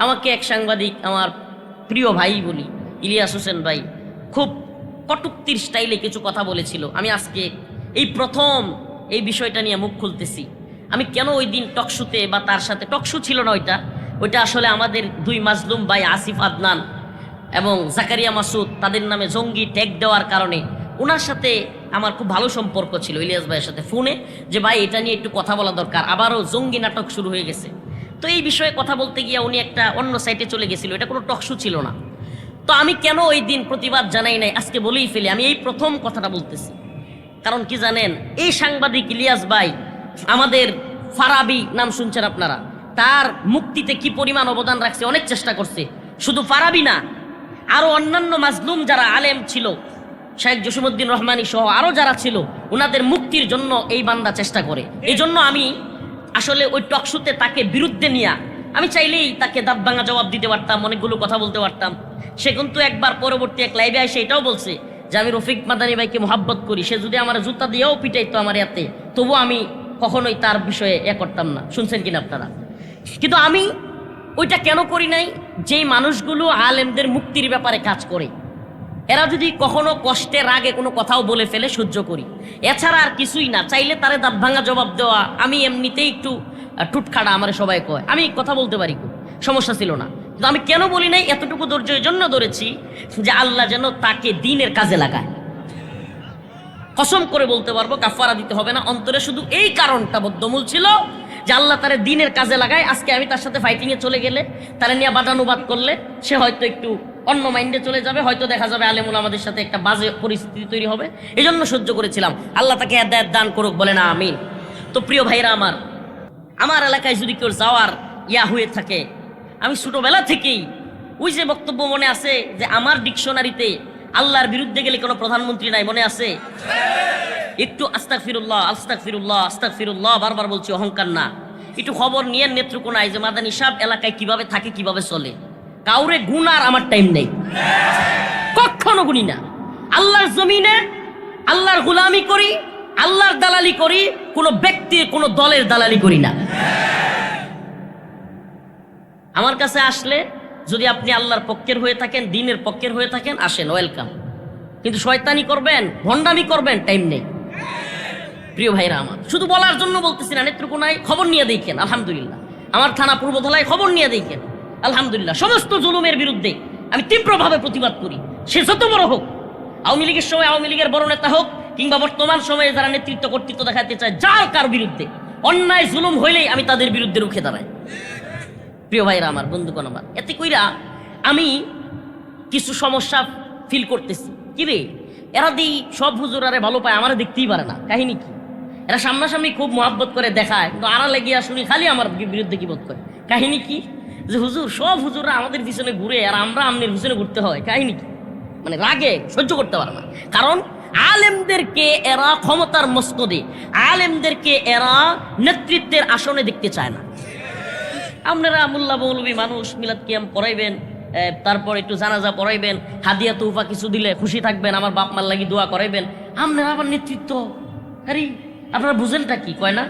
আমাকে এক সাংবাদিক, আমার প্রিয় ভাই বলি, ইলিয়াস হোসেন ভাই, খুব কটূক্তির স্টাইলে কিছু কথা বলেছিল। আমি আজকে এই প্রথম এই বিষয়টা নিয়ে মুখ খুলতেছি। আমি কেন ওই দিন টকশুতে বা তার সাথে, টকশু ছিল না ওইটা আসলে আমাদের দুই মাজলুম ভাই আসিফ আদনান এবং জাকারিয়া মাসুদ, তাদের নামে জঙ্গি ট্যাগ দেওয়ার কারণে ওনার সাথে আমার খুব ভালো সম্পর্ক ছিল, ইলিয়াস ভাইয়ের সাথে ফোনে, যে ভাই এটা নিয়ে একটু কথা বলা দরকার, আবারও জঙ্গি নাটক শুরু হয়ে গেছে। তো এই বিষয়ে কথা বলতে গিয়ে উনি একটা অন্য সাইটে চলে গেছিল, এটা কোনো টকশু ছিল না। তো আমি কেন ওই দিন প্রতিবাদ জানাই নাই, আজকে বলেই ফেলি। আমি এই প্রথম কথাটা বলতেছি, কারণ কি জানেন, এই সাংবাদিক ইলিয়াস ভাই আমাদের ফারাবি নাম শুনছেন আপনারা, তার মুক্তিতে কি পরিমাণ অবদান রাখছে, অনেক চেষ্টা করছে। শুধু ফারাবি না, আরো অন্যান্য মাজলুম যারা আলেম ছিল, শেখ জসিমউদ্দিন রহমানী সহ আরো যারা ছিল, ওনাদের মুক্তির জন্য এই বান্দা চেষ্টা করে। এই জন্য আমি আসলে ওই টকশুতে তাকে বিরুদ্ধে নিয়ে আমি চাইলেই তাকে দাঁত ভাঙা জবাব দিতে পারতাম, অনেকগুলো কথা বলতে পারতাম। সে কিন্তু একবার পরবর্তী এক লাইভে এসে এটাও বলছে যে আমি রফিক মাদানী ভাইকে মোহাব্বত করি, সে যদি আমার জুতা দিয়েও পিটাইতো আমার এতে, তবু আমি কখনোই তার বিষয়ে করতাম না। শুনছেন কিনা আপনারা? কিন্তু আমি ওইটা কেন করি নাই, যেই মানুষগুলো আলেমদের মুক্তির ব্যাপারে কাজ করে, এরা যদি কখনো কষ্টের আগে কোনো কথাও বলে ফেলে সহ্য করি, এছাড়া আর কিছুই না। চাইলে তারে দাঁত ভাঙা জবাব দেওয়া, আমি এমনিতেই একটু টুটখাড়া, আমার সবাই কয়, আমি কথা বলতে পারি, খুব সমস্যা ছিল না। কিন্তু আমি কেন বলি নাই, এতটুকু ধৈর্যের জন্য ধরেছি যে আল্লাহ যেন তাকে দ্বীনের কাজে লাগায়। কসম করে বলতে পারবো, কাফারা দিতে হবে না। অন্তরে শুধু এই কারণটা বদ্ধমূল ছিল যে আল্লাহ তারে দ্বীনের কাজে লাগায়। আজকে আমি তার সাথে ফাইটিংয়ে চলে গেলে, তারা নিয়ে বাদানুবাদ করলে, সে হয়তো একটু অন্য মাইন্ডে চলে যাবে, হয়তো দেখা যাবে আলেমুল আমাদের সাথে একটা বাজে পরিস্থিতি তৈরি হবে। এই জন্য সহ্য করেছিলাম। আল্লাহ তাকে হেদায়েত দান করুক, বলে না আমিন। তো প্রিয় ভাইরা আমার এলাকায় যদি কেউ যাওয়ার হয়ে থাকে, আমি ছোটবেলা থেকেই ওই যে বক্তব্য মনে আছে যে আমার ডিকশনারিতে আল্লাহর বিরুদ্ধে গেলে কোনো প্রধানমন্ত্রী নাই, মনে আছে? একটু আস্তাগফিরুল্লাহ আস্তাগফিরুল্লাহ আস্তাগফিরুল্লাহ বারবার বলছি, অহংকার না। একটু খবর নিয়ে নেত্রকোনায় যে মাদানী সাহেব এলাকায় কিভাবে থাকে, কিভাবে চলে, কাউরে গুনার আমার টাইম নেই, কখনো গুনি না। আল্লাহর জমিনে আল্লাহর গোলামি করি, আল্লাহর দালালি করি, কোনো ব্যক্তির কোনো দলের দালালি করি না। আমার কাছে আসলে যদি আপনি আল্লাহর পক্ষের হয়ে থাকেন, দ্বীনের পক্ষের হয়ে থাকেন, আসেন, ওয়েলকাম। কিন্তু শয়তানি করবেন, ভণ্ডামি করবেন, টাইম নেই। প্রিয় ভাইরা আমার, শুধু বলার জন্য বলতেছি না। নেত্রকোনায় খবর নিয়ে দেখেন, আলহামদুলিল্লাহ। আমার থানা পূর্বধলায় খবর নিয়ে দেখেন, আলহামদুলিল্লাহ। সমস্ত জুলুমের বিরুদ্ধে আমি তীব্রভাবে প্রতিবাদ করি, সে যত বড় হোক। আওয়ামী লীগের সময় আওয়ামী লীগের বড় নেতা হোক, কিংবা বর্তমান সময়ে যারা নেতৃত্ব কর্তৃত্ব দেখাতে চায়, যার কার বিরুদ্ধে অন্যায় জুলুম হইলেই আমি তাদের বিরুদ্ধে রুখে দাঁড়াই। প্রিয় ভাইরা আমার, বন্ধুগণ আমার, এতে কইরা আমি কিছু সমস্যা ফিল করতেছি। কি রে, এরা দিই সব হুজুরারে ভালো পায়, আমারে দেখতেই পারে না। কাহিনী কি? এরা সামনাসামনি খুব মহাব্বত করে দেখায়, কিন্তু আড়ালে গিয়া শুনি খালি আমার বিরুদ্ধে কি বোধ করে। কাহিনী কি? যে হুজুর, সব হুজুররা আমাদের পিছনে ঘুরে আর আমরা আমনের পিছনে ঘুরতে হয়। কাহিনী কি? মানে রাগে সহ্য করতে পারে না। কারণ আলেমদেরকে এরা ক্ষমতার মস্তদে, আলেমদেরকে এরা নেতৃত্বের আসনে দেখতে চায় না। আপনারা মোল্লা মৌলবী মানুষ, মিলাদ কিয়াম পড়াইবেন, তারপর একটু জানাজা পড়াইবেন, হাদিয়া তৌফা কিছু দিলে খুশি থাকবেন, আমার বাপ মার লাগি দোয়া করাইবেন। আপনারা আবার নেতৃত্ব, আরে আপনারা বুঝেনটা কি কয় না?